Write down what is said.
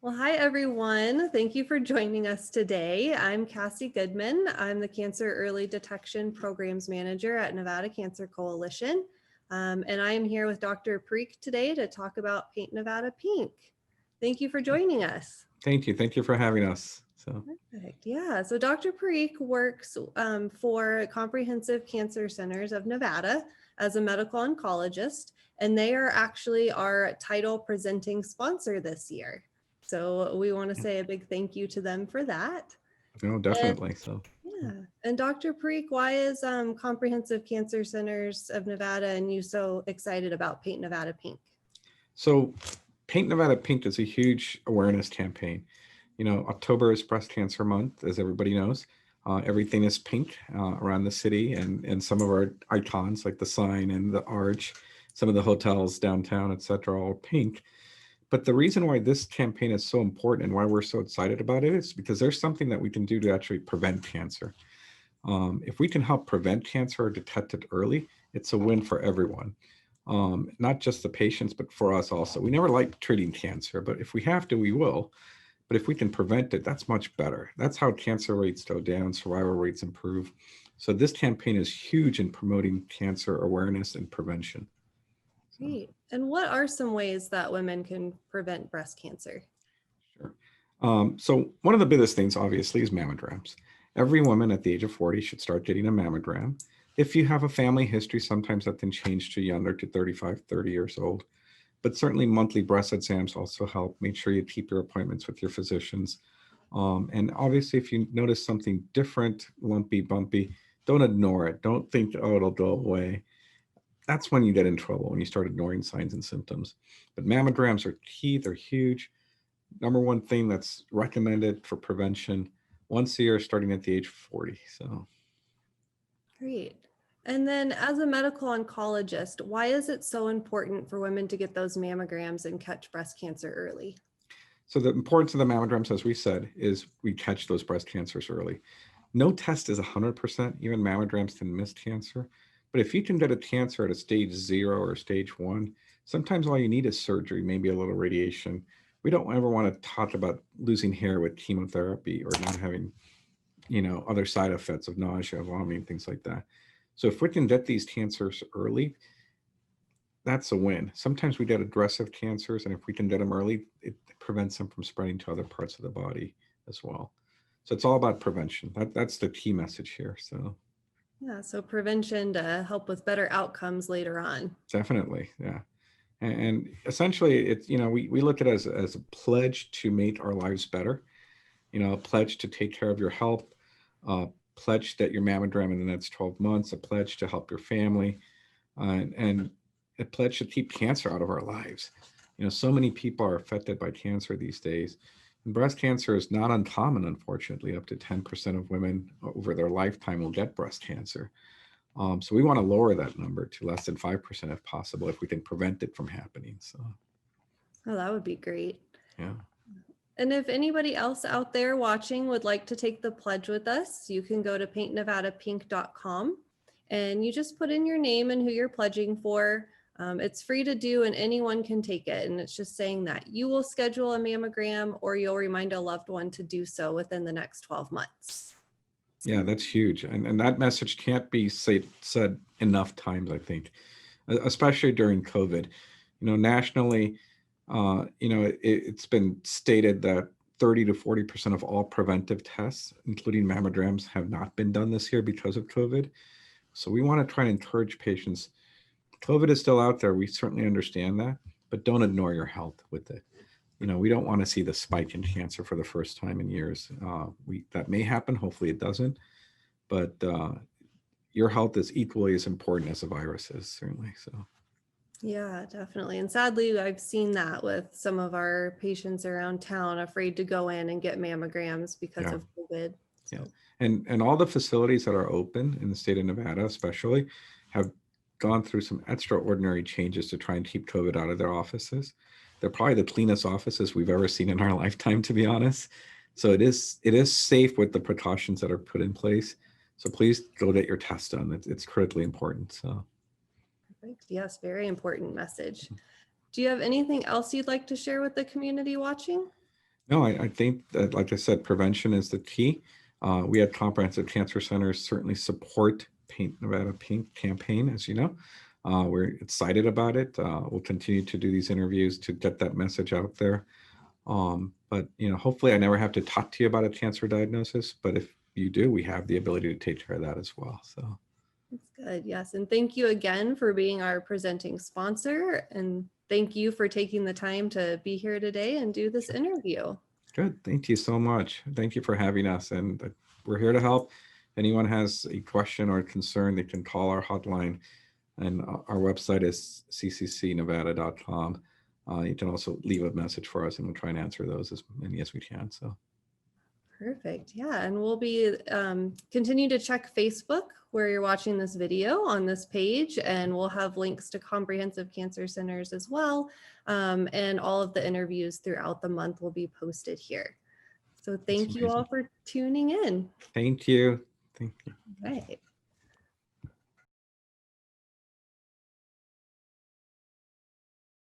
Well, hi everyone. Thank you for joining us today. I'm Cassie Goodman. I'm the Cancer Early Detection Programs Manager at Nevada Cancer Coalition. And I am here with Dr. Parikh today to talk about Paint Nevada Pink. Thank you for joining us. Thank you. Thank you for having us. So, Perfect. Yeah. So Dr. Parikh works for Comprehensive Cancer Centers of Nevada as a medical oncologist, and they are actually our title presenting sponsor this year. So we want to say a big thank you to them for that. no, And definitely. So, yeah, and Dr. Parikh, why is Comprehensive Cancer Centers of Nevada and you so excited about Paint Nevada Pink? so Paint Nevada Pink is a huge awareness campaign. October is Breast Cancer Month, as everybody knows. Everything is pink around the city, and some of our icons, like the sign and the arch, some of the hotels downtown, etc., are all pink. But the reason why this campaign is so important and why we're so excited about it is because there's something that we can do to actually prevent cancer. If we can help prevent cancer or detect it early, it's a win for everyone. Not just the patients, but for us also. We never like treating cancer, but if we have to, we will. But if we can prevent it, that's much better. That's how cancer rates go down, survival rates improve. So this campaign is huge in promoting cancer awareness and prevention. So, Great. And what are some ways that women can prevent breast cancer? sure. So one of the biggest things, obviously, is mammograms. Every woman at the age of 40 should start getting a mammogram. If you have a family history, sometimes that can change to younger, to 35, 30 years old. But certainly monthly breast exams also help. Make sure you keep your appointments with your physicians. And obviously, if you notice something different, lumpy, bumpy, don't ignore it. Don't think, oh, it'll go away. That's when you get in trouble, when you start ignoring signs and symptoms. But mammograms are key, they're huge. Number one thing that's recommended for prevention once a year, starting at the age of 40. So, Great. And then as a medical oncologist, why is it so important for women to get those mammograms and catch breast cancer early? so the importance of the mammograms, as we said, is we catch those breast cancers early. No test is 100%. Even mammograms can miss cancer. But if you can get a cancer at a stage 0 or stage 1, sometimes all you need is surgery, maybe a little radiation. We don't ever want to talk about losing hair with chemotherapy or not having, other side effects of nausea, vomiting, things like that. So if we can get these cancers early, that's a win. Sometimes we get aggressive cancers, and if we can get them early, it prevents them from spreading to other parts of the body as well. So it's all about prevention. That's the key message here. So Yeah, so prevention to help with better outcomes later on. definitely, yeah. And essentially, it's we look at it as a pledge to make our lives better. A pledge to take care of your health, a pledge that your mammogram in the next 12 months, a pledge to help your family, and a pledge to keep cancer out of our lives. So many people are affected by cancer these days. And breast cancer is not uncommon, unfortunately. Up to 10% of women over their lifetime will get breast cancer. So we want to lower that number to less than 5% if possible, if we can prevent it from happening. So, Oh, that would be great. yeah. And if anybody else out there watching would like to take the pledge with us, you can go to paintnevadapink.com and you just put in your name and who you're pledging for. It's free to do and anyone can take it. And it's just saying that you will schedule a mammogram or you'll remind a loved one to do so within the next 12 months. Yeah, that's huge. And that message can't be said enough times, I think, especially during COVID. Nationally, it's been stated that 30 to 40% of all preventive tests, including mammograms, have not been done this year because of COVID. So we want to try and encourage patients. COVID is still out there. We certainly understand that, but don't ignore your health with it. We don't want to see the spike in cancer for the first time in years. That may happen. Hopefully, it doesn't. But your health is equally as important as the virus is, certainly. So, Yeah, definitely. And sadly, I've seen that with some of our patients around town afraid to go in and get mammograms because yeah, of COVID. yeah, So, and all the facilities that are open in the state of Nevada, especially, have gone through some extraordinary changes to try and keep COVID out of their offices. They're probably the cleanest offices we've ever seen in our lifetime, to be honest. So it is safe with the precautions that are put in place. So please go get your test done. It's critically important. So. perfect. Yes, very important message. Do you have anything else you'd like to share with the community watching? No, I think that, like I said, prevention is the key. We at Comprehensive Cancer Centers certainly support Paint Nevada Pink campaign, as you know. We're excited about it. We'll continue to do these interviews to get that message out there. But hopefully I never have to talk to you about a cancer diagnosis, but if you do, we have the ability to take care of that as well. So That's good. Yes. And thank you again for being our presenting sponsor. And thank you for taking the time to be here today and do this interview. good. Thank you so much. Thank you for having us. And we're here to help. Anyone has a question or concern, they can call our hotline. And our website is cccnevada.com. You can also leave a message for us and we'll try and answer those as many as we can. So Perfect. Yeah. And we'll be continue to check Facebook where you're watching this video on this page. And we'll have links to comprehensive cancer centers as well. And all of the interviews throughout the month will be posted here. So thank you all for tuning in. Thank you. Thank you. All right.